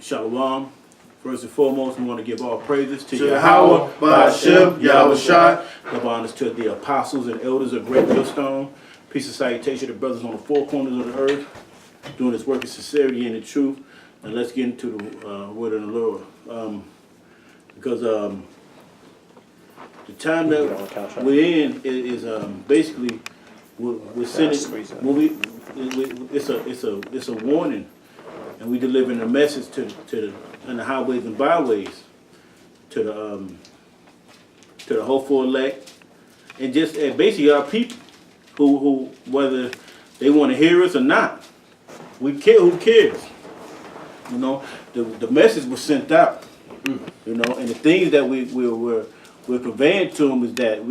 Shalom. First and foremost, we want to give all praises to Yahweh, Ba'ashem, Yahweh Shai. Give honors to the apostles and elders of Great Millstone. Peace and salutation to brothers on the four corners of the earth, doing this work in sincerity and in truth. And let's get into the word of the Lord. Because the time that we're in is basically we're sending. It's a warning, and we delivering a message to the highways and byways, to the hopeful elect, and basically our people who whether they want to hear us or not, we care. Who cares? You know, the message was sent out. You know, and the things that we're conveying to them is that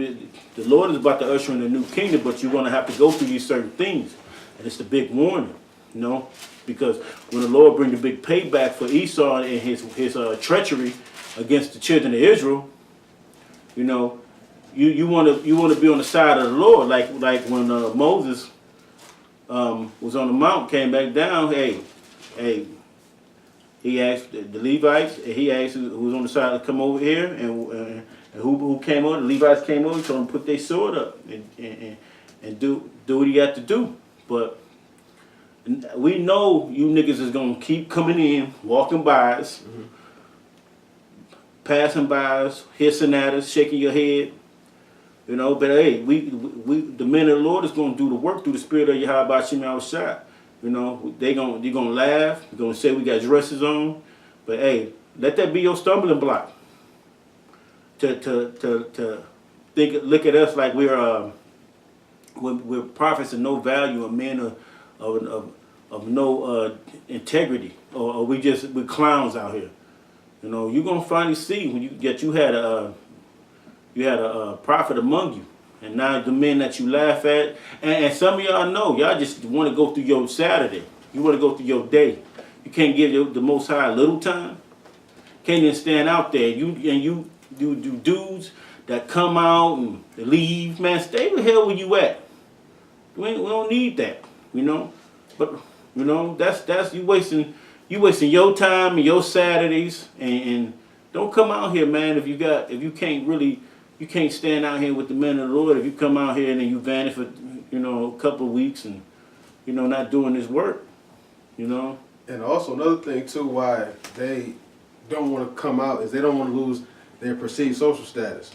the Lord is about to usher in a new kingdom, but you're going to have to go through these certain things, and it's the big warning. You know, because when the Lord bring the big payback for Esau and his treachery against the children of Israel, you know, you want to be on the side of the Lord, like when Moses was on the mountain, came back down. Hey, he asked the Levites, and he asked who was on the side to come over here, and who came over. The Levites came over, told them to put their sword up and do what he got to do, but. We know you niggas is gonna keep coming in, walking by us, passing by us, hissing at us, shaking your head, you know. But hey, we the men of the Lord is gonna do the work through the Spirit of Yahweh Shem Yahushua. You know, you're gonna laugh, you're gonna say we got dresses on, but hey, let that be your stumbling block. To look at us like we're prophets of no value, and men of no integrity, or we're clowns out here. You know, you're gonna finally see when you had a prophet among you, and now the men that you laugh at, and some of y'all know y'all just want to go through your Saturday. You want to go through your day. You can't give the Most High a little time. Can't even stand out there. You do dudes that come out and they leave. Man, stay the hell where you at. We don't need that, you know. But you know, that's you wasting your time and your Saturdays, and don't come out here, man. If you can't stand out here with the men of the Lord. If you come out here and then you vanish for a couple of weeks and not doing this work, you know. And also another thing too, why they don't want to come out is they don't want to lose their perceived social status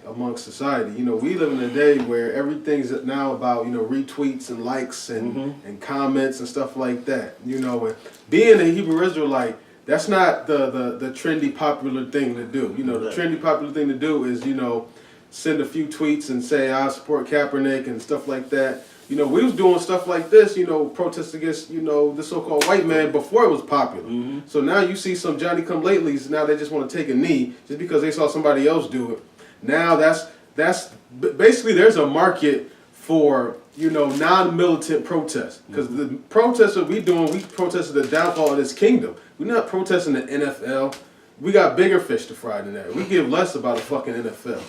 amongst society. You know, we live in a day where everything's now about, retweets and likes and comments and stuff like that. You know, and being a Hebrew Israelite, that's not the trendy popular thing to do. You know, the trendy popular thing to do is, send a few tweets and say I support Kaepernick and stuff like that. You know, we was doing stuff like this, protests against, the so-called white man before it was popular. So now you see some Johnny-come-latelys, now they just want to take a knee just because they saw somebody else do it. Now that's basically there's a market for non-militant protests, because the protests that we protested the downfall of this kingdom. We're not protesting the NFL. We got bigger fish to fry than that. We give less about the fucking NFL.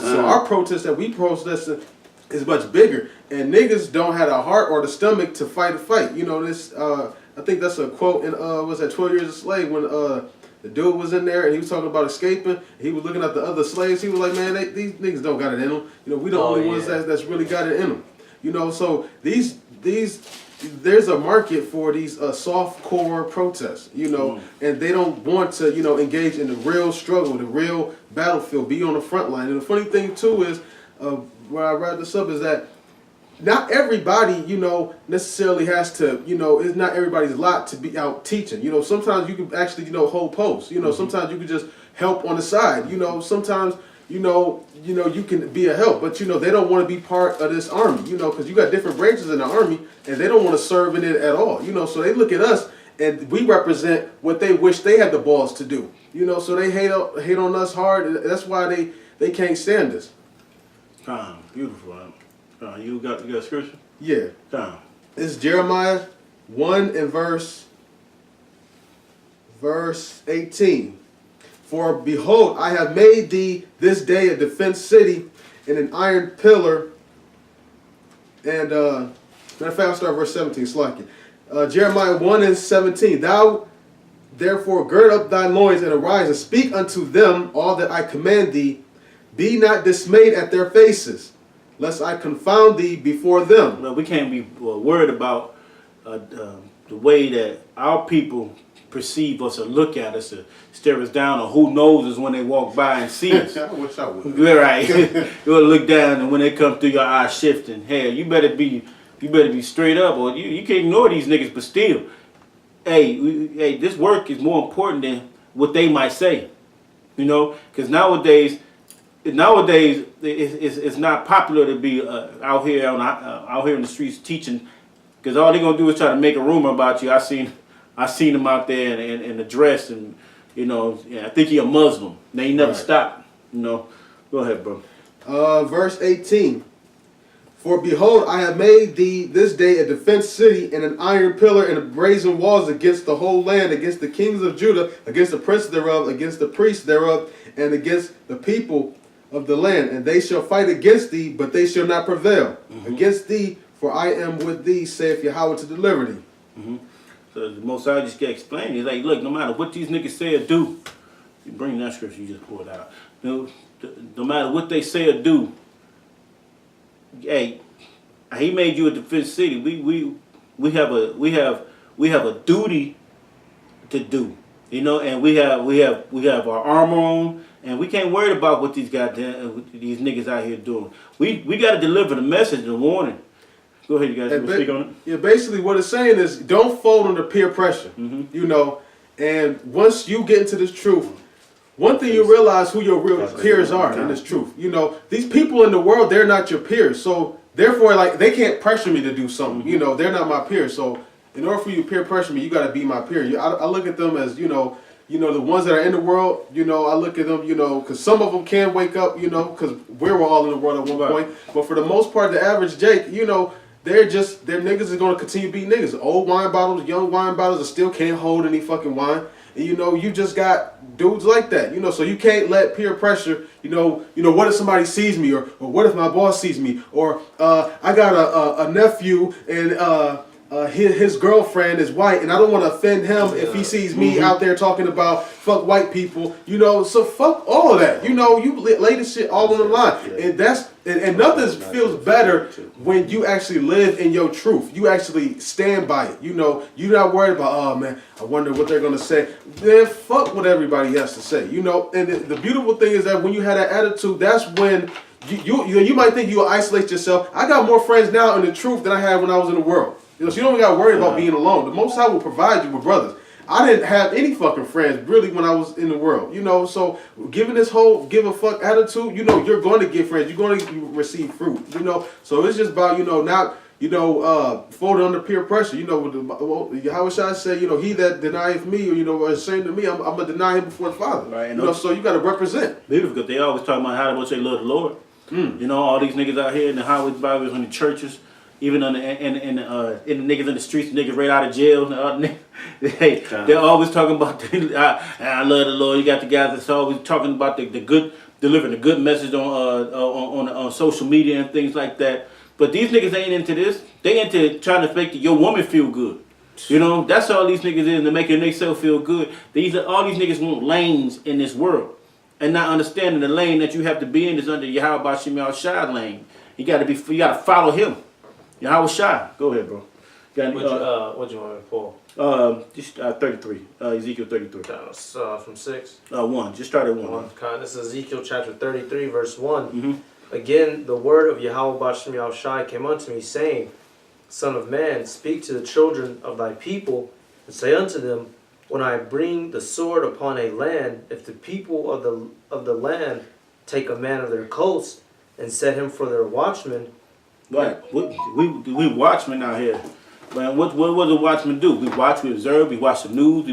So our protest that we protested is much bigger, and niggas don't have the heart or the stomach to fight a fight. I think that's a quote in what's that 12 Years a Slave when the dude was in there and he was talking about escaping. He was looking at the other slaves. He was like, man, these niggas don't got it in them. We the only ones that's really got it in them. So there's a market for these soft core protests, and they don't want to, engage in the real struggle, the real battlefield, be on the front line. And the funny thing too is, where I read this up is that not everybody, necessarily has to, it's not everybody's lot to be out teaching. Sometimes you can actually, hold posts. Sometimes you can just help on the side. Sometimes, you can be a help, but they don't want to be part of this army. Because you got different branches in the army, and they don't want to serve in it at all. So they look at us, and we represent what they wish they had the balls to do. So they hate on us hard. That's why they can't stand us. Beautiful. You got scripture? Yeah. It's Jeremiah 1 and verse 18. For behold, I have made thee this day a defense city and an iron pillar. And matter of fact, I'll start verse 17. Jeremiah 1 and 17. Thou therefore gird up thy loins and arise and speak unto them all that I command thee. Be not dismayed at their faces, lest I confound thee before them. Well, we can't be worried about the way that our people perceive us or look at us or stare us down, or who knows us when they walk by and see us. I wish I would. You're right. You'll look down, and when they come through, your eyes shifting. Hey, you better be straight up, or you can't ignore these niggas. But still, hey, this work is more important than what they might say. You know, because nowadays it's not popular to be out here in the streets teaching, because all they're gonna do is try to make a rumor about you. I seen him out there in the dress, and you know, I think he a Muslim. They ain't never stopped. You know, go ahead, bro. Verse 18. For behold, I have made thee this day a defense city, and an iron pillar, and a brazen walls against the whole land, against the kings of Judah, against the princes thereof, against the priests thereof, and against the people of the land. And they shall fight against thee, but they shall not prevail against thee, for I am with thee, saith Yahweh, to deliver thee. So the Most High just got explained. He's like, look, no matter what these niggas say or do, you bring that scripture you just pulled out. No matter what they say or do, hey, he made you a defense city. We have a duty to do, you know, and we have our armor on, and we can't worry about what these niggas out here doing. We got to deliver the message, the warning. Go ahead, you guys. You speak on it. Yeah, basically what it's saying is don't fold under peer pressure. You know, and once you get into this truth, one thing you realize who your real peers are in this truth. You know, these people in the world, they're not your peers. So therefore, like, they can't pressure me to do something. You know, they're not my peers. So in order for you to peer pressure me, you got to be my peer. I look at them as, you know, the ones that are in the world, you know, I look at them, you know, because some of them can wake up, you know, because we were all in the world at one point. But for the most part, the average Jake, you know, their niggas are going to continue to be niggas. Old wine bottles, young wine bottles that still can't hold any fucking wine. And, you know, you just got dudes like that, you know, so you can't let peer pressure, you know, what if somebody sees me, or what if my boss sees me, or I got a nephew, and his girlfriend is white, and I don't want to offend him if he sees me out there talking about fuck white people, you know, so fuck all of that, you know, you lay this shit all on the line, and and nothing feels better when you actually live in your truth. You actually stand by it, you know, you're not worried about, oh man, I wonder what they're gonna say. Then fuck what everybody has to say, you know, and the beautiful thing is that when you have that attitude, that's when you might think you'll isolate yourself. I got more friends now in the truth than I had when I was in the world. You know, so you don't even got to worry about being alone. The Most High will provide you with brothers. I didn't have any fucking friends really when I was in the world. You know, so given this whole give a fuck attitude, you know, you're going to get friends. You're going to receive fruit. You know, so it's just about, you know, not, you know, folding under peer pressure. You know, how should I say, you know, he that denieth me, or, you know, is ashamed of me, I'm going to deny him before the Father. Right. You know, so you got to represent. Beautiful, because they always talk about how much they love the Lord. You know, all these niggas out here in the highways, byways, in the churches, even in the niggas in the streets, niggas right out of jail. They're always talking about, I love the Lord. You got the guys that's always talking about the good, delivering the good message on social media and things like that. But these niggas ain't into this. They into trying to make your woman feel good. You know, that's all these niggas is, to making themselves feel good. All these niggas want lanes in this world, and not understanding the lane that you have to be in is under Yahweh Shem Shai lane. You gotta follow him. Yahweh Shai. Go ahead, bro. What you want me to pull? Just 33. Ezekiel 33. From 6? 1. Just start at 1. This is Ezekiel chapter 33, verse 1. Again, the word of Yahweh Bashem Shai came unto me, saying, Son of man, speak to the children of thy people, and say unto them, when I bring the sword upon a land, if the people of the land take a man of their coast, and set him for their watchman. Right. We watchmen out here. Man, what does a watchman do? We watch, we observe, we watch the news,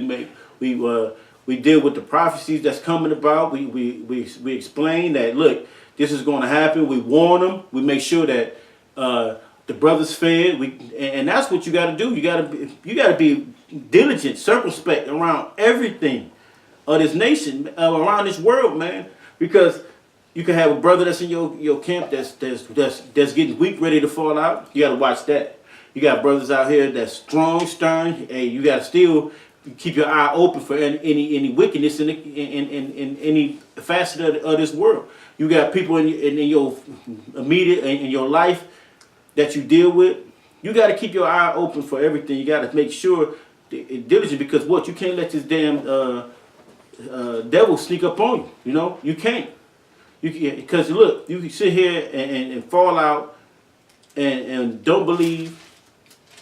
we deal with the prophecies that's coming about. We explain that, look, this is going to happen. We warn them. We make sure that the brothers fed. And that's what you got to do. You got to be diligent, circumspect around everything of this nation, around this world, man. Because you can have a brother that's in your camp that's getting weak, ready to fall out. You got to watch that. You got brothers out here that's strong, stern. Hey, you got to still keep your eye open for any wickedness in any facet of this world. You got people in your immediate in your life that you deal with. You got to keep your eye open for everything. You got to make sure diligent, because what, you can't let this damn devil sneak up on you. You know, you can't. Because look, you can sit here and fall out and don't believe,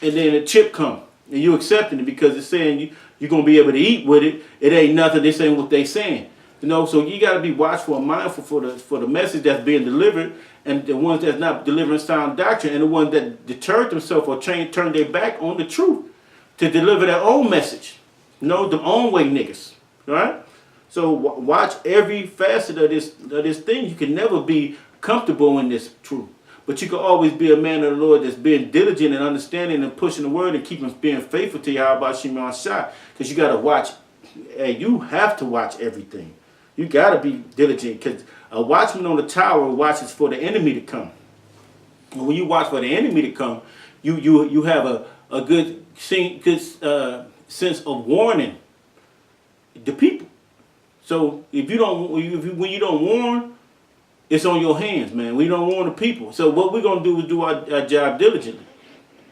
and then a chip come and you accepting it because it's saying you're gonna be able to eat with it. It ain't nothing. They saying what they saying. You know, so you got to be watchful and mindful for the message that's being delivered, and the ones that's not delivering sound doctrine, and the ones that deterred themselves or turn their back on the truth to deliver their own message. You know, their own way niggas. Right? So watch every facet of this thing. You can never be comfortable in this truth, but you can always be a man of the Lord that's being diligent and understanding and pushing the word and keeping being faithful to Yahweh Shimon Shah. Because you got to watch. Hey, you have to watch everything. You got to be diligent, because a watchman on the tower watches for the enemy to come. And when you watch for the enemy to come, you have a good sense of warning the people. So if you don't, when you don't warn, it's on your hands, man. We don't warn the people. So what we're gonna do is do our job diligently.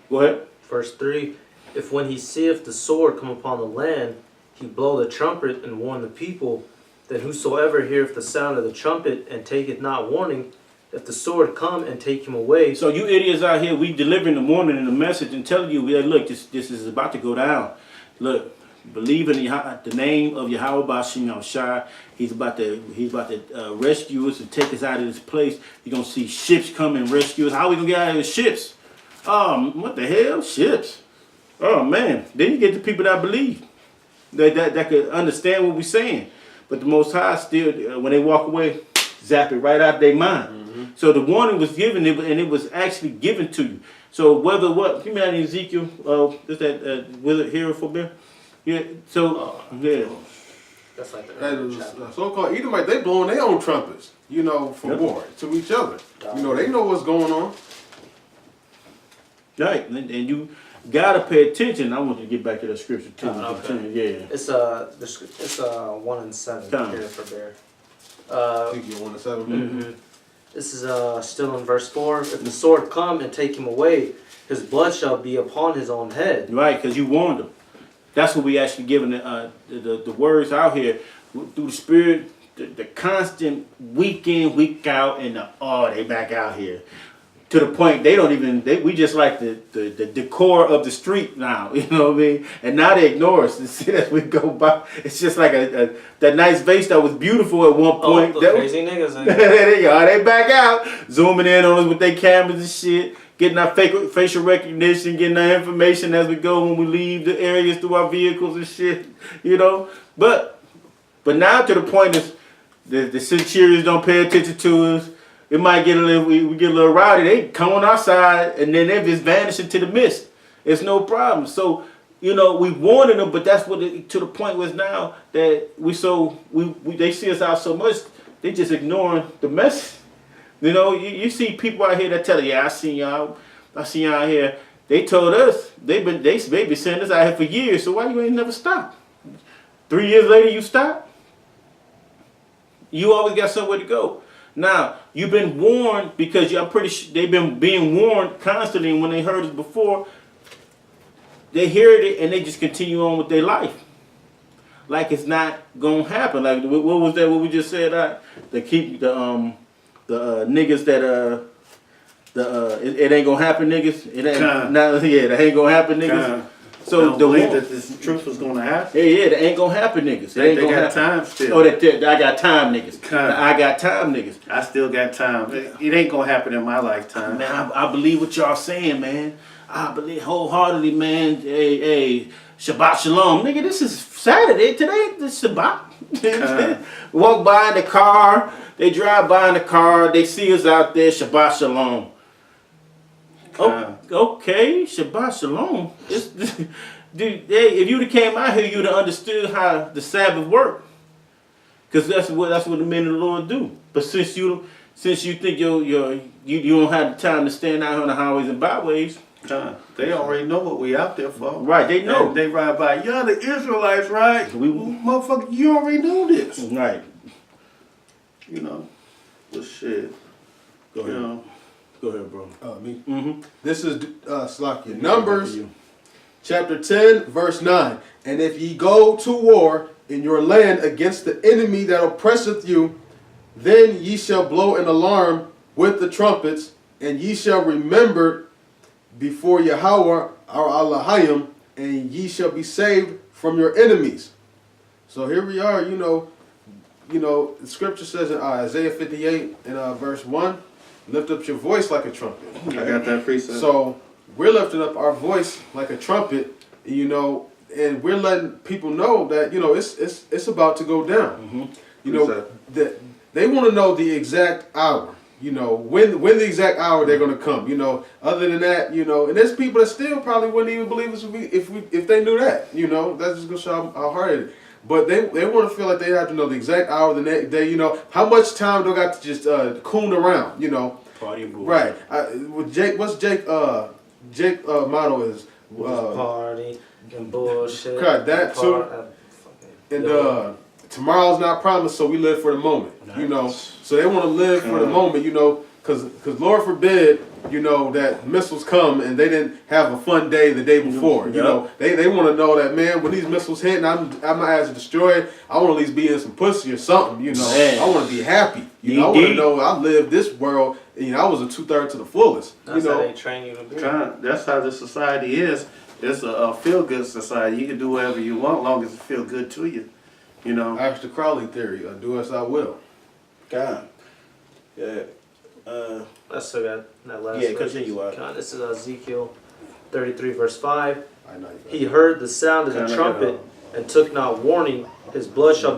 Go ahead. Verse 3, if when he seeth the sword come upon the land, he blow the trumpet and warn the people, then whosoever heareth the sound of the trumpet and taketh not warning, if the sword come and take him away. So you idiots out here, we delivering the warning and the message and telling you, look, this is about to go down. Look, believe in the name of Yahweh Bashim Shai. He's about to rescue us and take us out of this place. You're gonna see ships come and rescue us. How are we gonna get out of the ships? What the hell? Ships. Oh man. Then you get the people that believe. That could understand what we're saying. But the Most High still, when they walk away, zap it right out their mind. Mm-hmm. So the warning was given, and it was actually given to you. So whether what, give me that in Ezekiel, is that wizard here for bear? Yeah, so, yeah. That's like the so-called Edomite, they blowing their own trumpets, you know, for war to each other. You know, they know what's going on. Right, and you gotta pay attention. I want you to get back to that scripture too. Okay. Yeah. It's 1 and 7 here for bear. Ezekiel 1 and 7. Mm-hmm. This is still in verse 4. If the sword come and take him away, his blood shall be upon his own head. Right, because you warned them. That's what we actually giving the words out here through the Spirit, the constant week in, week out, and they back out here. To the point they don't even, we just like the decor of the street now, you know what I mean? And now they ignore us and see that we go by. It's just like that nice vase that was beautiful at one point. Oh, the crazy niggas. There they go. They back out, zooming in on us with their cameras and shit, getting our facial recognition, getting our information as we go when we leave the areas through our vehicles and shit, you know? But now to the point is the centurions don't pay attention to us. It might get a little, we get a little rowdy. They come on our side and then they just vanish into the mist. It's no problem. So, you know, we warning them, but that's what to the point was now that they see us out so much, they just ignoring the message. You know, you see people out here that tell you, yeah, I seen y'all out here. They told us they been sending us out here for years. So why you ain't never stopped? 3 years later you stop? You always got somewhere to go. Now, you've been warned because I'm pretty sure they've been being warned constantly, and when they heard it before, they heard it and they just continue on with their life. Like it's not going to happen. Like, what was that, what we just said? They keep the niggas that, it ain't going to happen niggas. It ain't, that ain't going to happen niggas. So don't believe that this truth was going to happen. Yeah, that ain't gonna happen, niggas. They ain't gonna got happen. time still. Oh, I got time, niggas. I got time, niggas. I still got time. It ain't gonna happen in my lifetime. Man, I believe what y'all saying, man. I believe wholeheartedly, man. Hey, Shabbat Shalom, nigga. This is Saturday. Today, this Shabbat. Walk by in the car. They drive by in the car. They see us out there. Shabbat Shalom. Oh, okay, Shabbat Shalom. Dude, hey, if you'd have came out here, you'd have understood how the Sabbath worked. Because that's what the men of the Lord do. But since you think you don't have the time to stand out on the highways and byways, They already know what we out there for. Right, they know. And they ride by, y'all the Israelites, right? We- Motherfucker, you already know this. Right. You know, but shit. Go You ahead. know, Go ahead, bro. Me. Mm-hmm. This is Slakia. Numbers chapter 10, verse 9. And if ye go to war in your land against the enemy that oppresseth you, then ye shall blow an alarm with the trumpets, and ye shall remember before Yahweh our Allahayim, and ye shall be saved from your enemies. So here we are, the scripture says in Isaiah 58 and verse 1, lift up your voice like a trumpet. I got that precept. So we're lifting up our voice like a trumpet, and we're letting people know that it's about to go down. That they want to know the exact hour. When the exact hour they're going to come. Other than that, and there's people that still probably wouldn't even believe us if they knew that. That's just gonna show how hard it is. But they want to feel like they have to know the exact hour, the next day. How much time they got to just coon around. Party and bullshit. Right. With Jake, what's Jake motto is? Party and bullshit. Correct, that too. And tomorrow's not promised, so we live for the moment. So they want to live for the moment. Because Lord forbid, that missiles come and they didn't have a fun day the day before. They want to know that, man, when these missiles hit and I'm my ass destroyed, I want to at least be in some pussy or something. Man. I want to be happy. I want to know I lived this world. I was a 2/3 to the fullest. That's how they train you to be. That's how the society is. It's a feel-good society. You can do whatever you want, as long as it feel good to you. Ask the Crowley theory. Do as I will. God. Yeah. I still got that last Yeah, verse. continue on. God, this is Ezekiel 33, verse 5. I know you got He heard the sound of the Kinda trumpet and took not warning. His blood shall